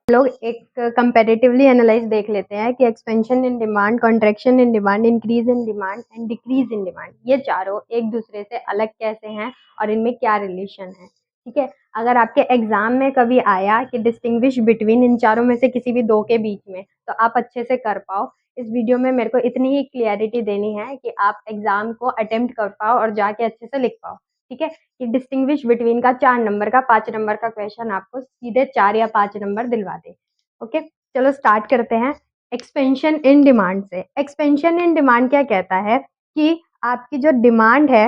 लोग एक comparatively analyse देख लेते हैं कि expansion in demand, contraction in demand, increase in demand and decrease in demand, ये चारों एक दूसरे से अलग कैसे हैं और इनमें क्या रिलेशन है। ठीक है, अगर आपके एग्जाम में कभी आया कि डिस्टिंग्विश बिटवीन इन चारों में से किसी भी दो के बीच में, तो आप अच्छे से कर पाओ। इस वीडियो में मेरे को इतनी ही क्लियरिटी देनी है कि आप एग्जाम को अटेम्प्ट कर पाओ और जाके अच्छे से लिख पाओ। ठीक है, कि डिस्टिंग्विश बिटवीन का 4 नंबर का 5 नंबर का क्वेश्चन आपको सीधे 4 या 5 नंबर दिलवा दे। ओके, चलो स्टार्ट करते हैं एक्सपेंशन इन डिमांड से। एक्सपेंशन इन डिमांड क्या कहता है कि आपकी जो डिमांड है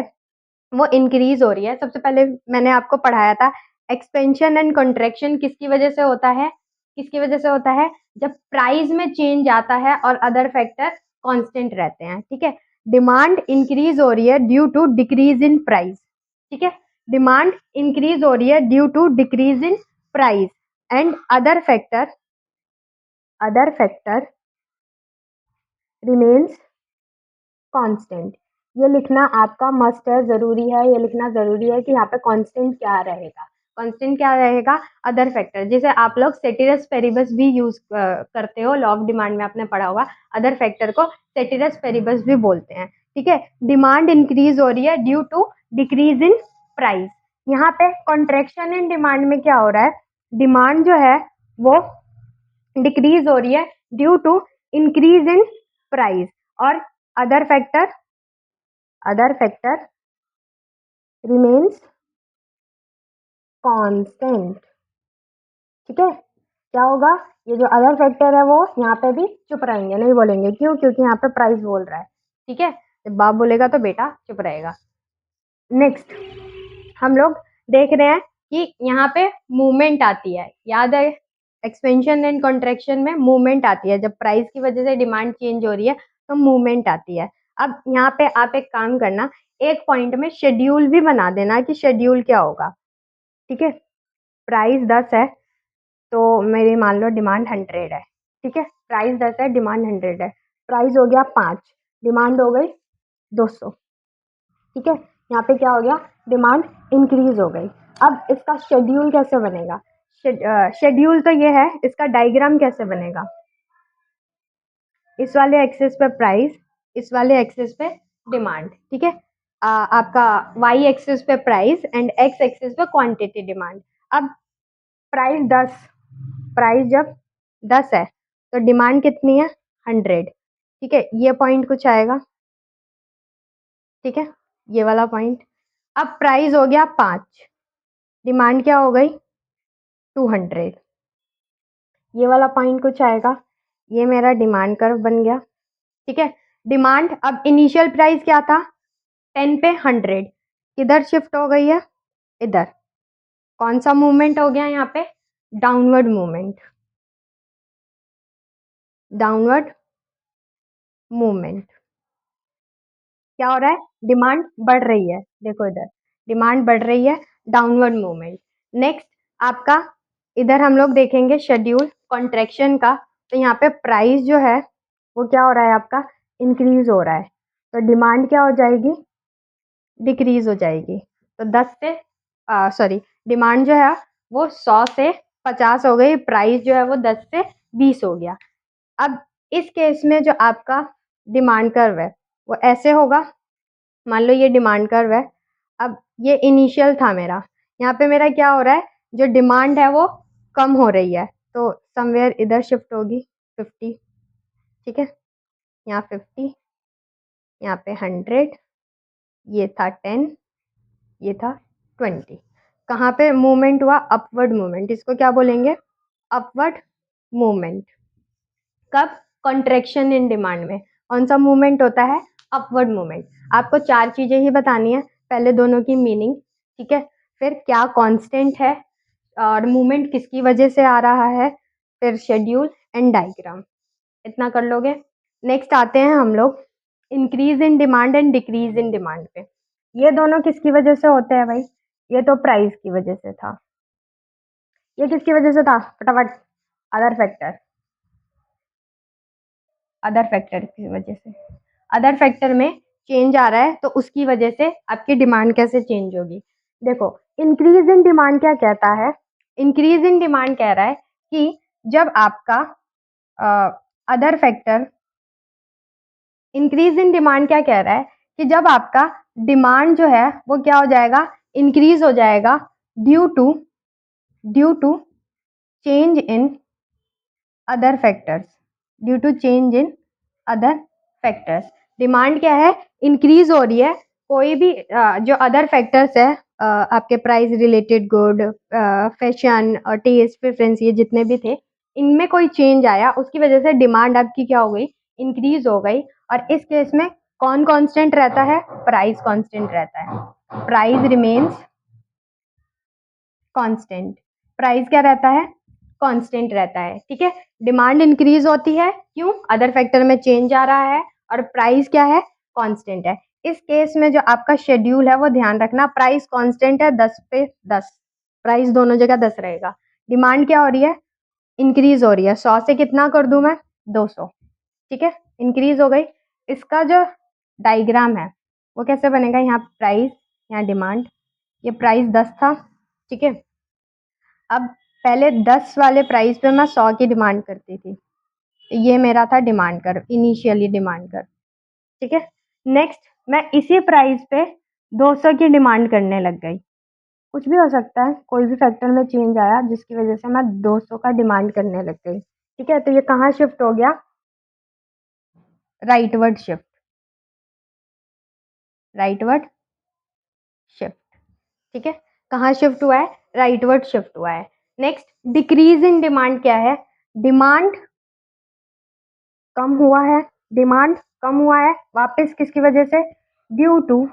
वो इंक्रीज हो रही है। सबसे पहले मैंने आपको पढ़ाया था एक्सपेंशन एंड कॉन्ट्रैक्शन किसकी वजह से होता है, किसकी वजह से होता है, जब प्राइस में चेंज आता है और अदर फैक्टर कांस्टेंट रहते हैं। ठीक है, डिमांड इंक्रीज हो रही है due to decrease in price. ठीक है, डिमांड इंक्रीज हो रही है due to decrease in price and other factor remains constant. ये लिखना आपका मस्ट है, ज़रूरी है, ये लिखना ज़रूरी है कि यहाँ पे कांस्टेंट क्या रहेगा। कांस्टेंट क्या रहेगा, अदर फैक्टर, जिसे आप लोग सेटिरस पेरिबस भी यूज करते हो, लॉ ऑफ डिमांड में आपने पढ़ा होगा। अदर फैक्टर को सेटिरस पेरिबस भी बोलते हैं। ठीक है, डिमांड इंक्रीज हो रही है due to decrease in price. यहाँ पे कॉन्ट्रैक्शन इन डिमांड में क्या हो रहा है, डिमांड जो है वो डिक्रीज हो रही है due to increase in price और अदर फैक्टर रिमेन्स कांस्टेंट। ठीक है, क्या होगा, ये जो अदर फैक्टर है वो यहाँ पे भी चुप रहेंगे, नहीं बोलेंगे। क्यों? क्योंकि यहाँ पे प्राइस बोल रहा है। ठीक है, जब बाप बोलेगा तो बेटा चुप रहेगा। नेक्स्ट हम लोग देख रहे हैं कि यहाँ पे मूवमेंट आती है। याद है, एक्सपेंशन एंड कॉन्ट्रैक्शन में मूवमेंट आती है। जब प्राइस की वजह से डिमांड चेंज हो रही है तो मूवमेंट आती है। अब यहाँ पे आप एक काम करना, एक पॉइंट में शेड्यूल भी बना देना कि शेड्यूल क्या होगा। ठीक है, प्राइस 10 है तो मेरी मान लो डिमांड 100 है। ठीक है, प्राइस 10 है, डिमांड 100 है, प्राइस हो गया 5, डिमांड हो गई 200। ठीक है, यहाँ पे क्या हो गया, डिमांड इंक्रीज हो गई। अब इसका शेड्यूल कैसे बनेगा, शेड्यूल तो ये है, इसका डायग्राम कैसे बनेगा, इस वाले एक्सिस पे प्राइस, इस वाले एक्सिस पे डिमांड। ठीक है, आपका वाई एक्सिस पे प्राइस एंड एक्स एक्सिस पे क्वांटिटी डिमांड। अब प्राइस 10, प्राइस जब 10 है तो डिमांड कितनी है, 100। ठीक है, ये पॉइंट कुछ आएगा। ठीक है, ये वाला पॉइंट। अब प्राइस हो गया 5, डिमांड क्या हो गई, 200। ये वाला पॉइंट कुछ आएगा, ये मेरा डिमांड कर्व बन गया। ठीक है, डिमांड, अब इनिशियल प्राइस क्या था, 10 पे 100, किधर शिफ्ट हो गई है, इधर। कौन सा मूवमेंट हो गया यहाँ पे, डाउनवर्ड मूवमेंट, डाउनवर्ड मूवमेंट। क्या हो रहा है, डिमांड बढ़ रही है, देखो इधर डिमांड बढ़ रही है, डाउनवर्ड मूवमेंट। नेक्स्ट आपका इधर हम लोग देखेंगे शेड्यूल कॉन्ट्रैक्शन का, तो यहाँ पे प्राइस जो है वो क्या हो रहा है आपका, इंक्रीज हो रहा है, तो डिमांड क्या हो जाएगी, डिक्रीज हो जाएगी। तो 10 से सॉरी, डिमांड जो है वो 100 से 50 हो गई, प्राइस जो है वो 10 से 20 हो गया। अब इस केस में जो आपका डिमांड कर्व है वो ऐसे होगा, मान लो ये डिमांड कर्व है। अब ये इनिशियल था मेरा, यहाँ पे मेरा क्या हो रहा है, जो डिमांड है वो कम हो रही है, तो समवेयर इधर शिफ्ट होगी 50। ठीक है, यहाँ 50, यहाँ पे 100, ये था 10, ये था 20। कहाँ पे मूवमेंट हुआ, अपवर्ड मूवमेंट, इसको क्या बोलेंगे, अपवर्ड मूवमेंट। कब, कॉन्ट्रैक्शन इन डिमांड में कौन सा मूवमेंट होता है, अपवर्ड मूवमेंट। आपको 4 चीजें ही बतानी है, पहले दोनों की मीनिंग, ठीक है, फिर क्या कांस्टेंट है और मूवमेंट किसकी वजह से आ रहा है, फिर शेड्यूल एंड डायग्राम, इतना कर लोगे। नेक्स्ट आते हैं हम लोग increase in demand and decrease in demand पे। ये दोनों किसकी वजह से होते हैं भाई, ये तो प्राइस की वजह से था, ये किसकी वजह से था, फटाफट, अदर फैक्टर, अदर फैक्टर की वजह से। अदर फैक्टर में चेंज आ रहा है तो उसकी वजह से आपकी डिमांड कैसे चेंज होगी। देखो, इंक्रीज इन डिमांड क्या कहता है, इंक्रीज इन डिमांड कह रहा है कि जब आपका other factor increase in demand क्या कह रहा है कि जब आपका डिमांड जो है वो क्या हो जाएगा, इंक्रीज हो जाएगा due to change in other factors, due to change in other factors. Demand क्या है, इंक्रीज हो रही है, कोई भी जो अदर फैक्टर्स है, आपके प्राइस रिलेटेड गुड, फैशन और टेस्ट प्रेफरेंस, ये जितने भी थे, इनमें कोई चेंज आया, उसकी वजह से डिमांड आपकी क्या हो गई, इंक्रीज हो गई। और इस केस में कौन कांस्टेंट रहता है, प्राइस कांस्टेंट रहता है, प्राइस रिमेन्स कांस्टेंट। प्राइस क्या रहता है, कांस्टेंट रहता है, ठीक है। डिमांड इंक्रीज होती है, क्यों, अदर फैक्टर में चेंज आ रहा है, और प्राइस क्या है, कांस्टेंट है। इस केस में जो आपका शेड्यूल है वो ध्यान रखना, प्राइस कांस्टेंट है 10 पे 10, प्राइस दोनों जगह 10 रहेगा। डिमांड क्या हो रही है, इंक्रीज हो रही है, 100 से कितना कर दूं मैं, 200, ठीक है, इंक्रीज हो गई। इसका जो डायग्राम है वो कैसे बनेगा, यहाँ प्राइस, यहाँ डिमांड, ये प्राइस 10 था, ठीक है। अब पहले 10 वाले प्राइस पे मैं 100 की डिमांड करती थी, ये मेरा था डिमांड कर, इनिशियली डिमांड कर, ठीक है। नेक्स्ट मैं इसी प्राइस पे 200 की डिमांड करने लग गई, कुछ भी हो सकता है, कोई भी फैक्टर में चेंज आया जिसकी वजह से मैं 200 का डिमांड करने लग गई, ठीक है। तो ये कहाँ शिफ्ट हो गया, राइटवर्ड शिफ्ट, राइटवर्ड शिफ्ट, ठीक है। कहाँ शिफ्ट हुआ है, राइटवर्ड शिफ्ट हुआ है। नेक्स्ट डिक्रीज इन डिमांड क्या है, डिमांड कम हुआ है, डिमांड कम हुआ है, वापस किसकी वजह से, due to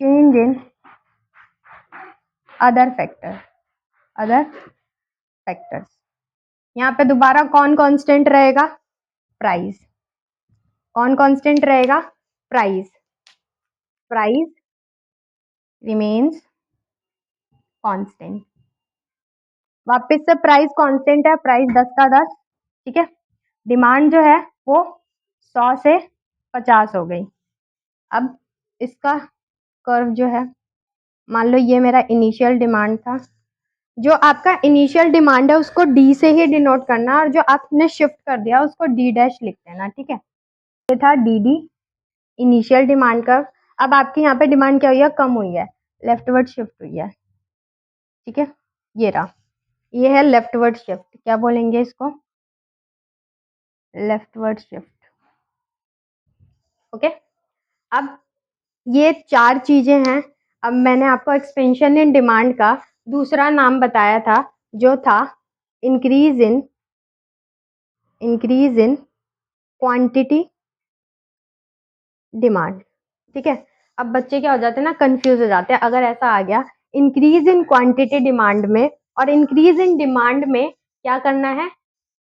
change in other factor, other factors. यहाँ पे दोबारा कौन कांस्टेंट रहेगा, प्राइस, कौन कांस्टेंट रहेगा, प्राइस, प्राइस रिमेन्स कांस्टेंट। वापस से प्राइस कांस्टेंट है, प्राइस 10 का 10, ठीक है। डिमांड जो है वो 100 से 50 हो गई। अब इसका कर्व जो है, मान लो ये मेरा इनिशियल डिमांड था, जो आपका इनिशियल डिमांड है उसको डी से ही डिनोट करना, और जो आपने शिफ्ट कर दिया उसको डी डैश लिख देना, ठीक है। ये था D D, initial demand curve. अब आपकी यहाँ पे डिमांड क्या हुई है, कम हुई है, लेफ्टवर्ड शिफ्ट हुई है, ठीक है। ये रहा, ये है लेफ्टवर्ड शिफ्ट, क्या बोलेंगे इसको, लेफ्टवर्ड शिफ्ट, ओके। अब ये 4 चीजें हैं। अब मैंने आपको एक्सपेंशन इन डिमांड का दूसरा नाम बताया था, जो था इंक्रीज इन क्वांटिटी डिमांड, ठीक है। अब बच्चे क्या हो जाते हैं ना, कंफ्यूज हो जाते हैं अगर ऐसा आ गया, इंक्रीज इन क्वांटिटी डिमांड में और इंक्रीज इन डिमांड में क्या करना है,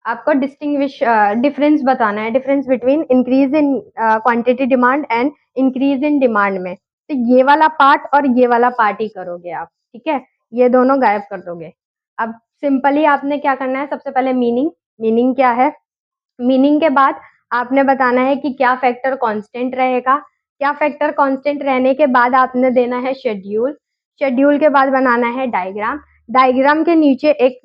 आपको डिस्टिंग्विश डिफरेंस बताना है, difference between increase in quantity demand and increase in demand में। तो ये वाला पार्ट और ये वाला पार्ट ही करोगे आप, ठीक है, ये दोनों गायब कर दोगे। अब सिंपली आपने क्या करना है, सबसे पहले मीनिंग, मीनिंग क्या है, मीनिंग के बाद आपने बताना है कि क्या फैक्टर कांस्टेंट रहेगा, क्या फैक्टर कांस्टेंट रहने के बाद आपने देना है शेड्यूल, शेड्यूल के बाद बनाना है डायग्राम, डायग्राम के नीचे एक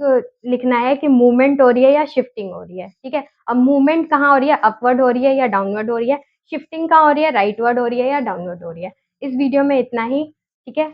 लिखना है कि मूवमेंट हो रही है या शिफ्टिंग हो रही है, ठीक है। अब मूवमेंट कहाँ हो रही है, अपवर्ड हो रही है या डाउनवर्ड हो रही है, शिफ्टिंग कहाँ हो रही है, राइटवर्ड हो रही है या डाउनवर्ड हो रही है। इस वीडियो में इतना ही, ठीक है।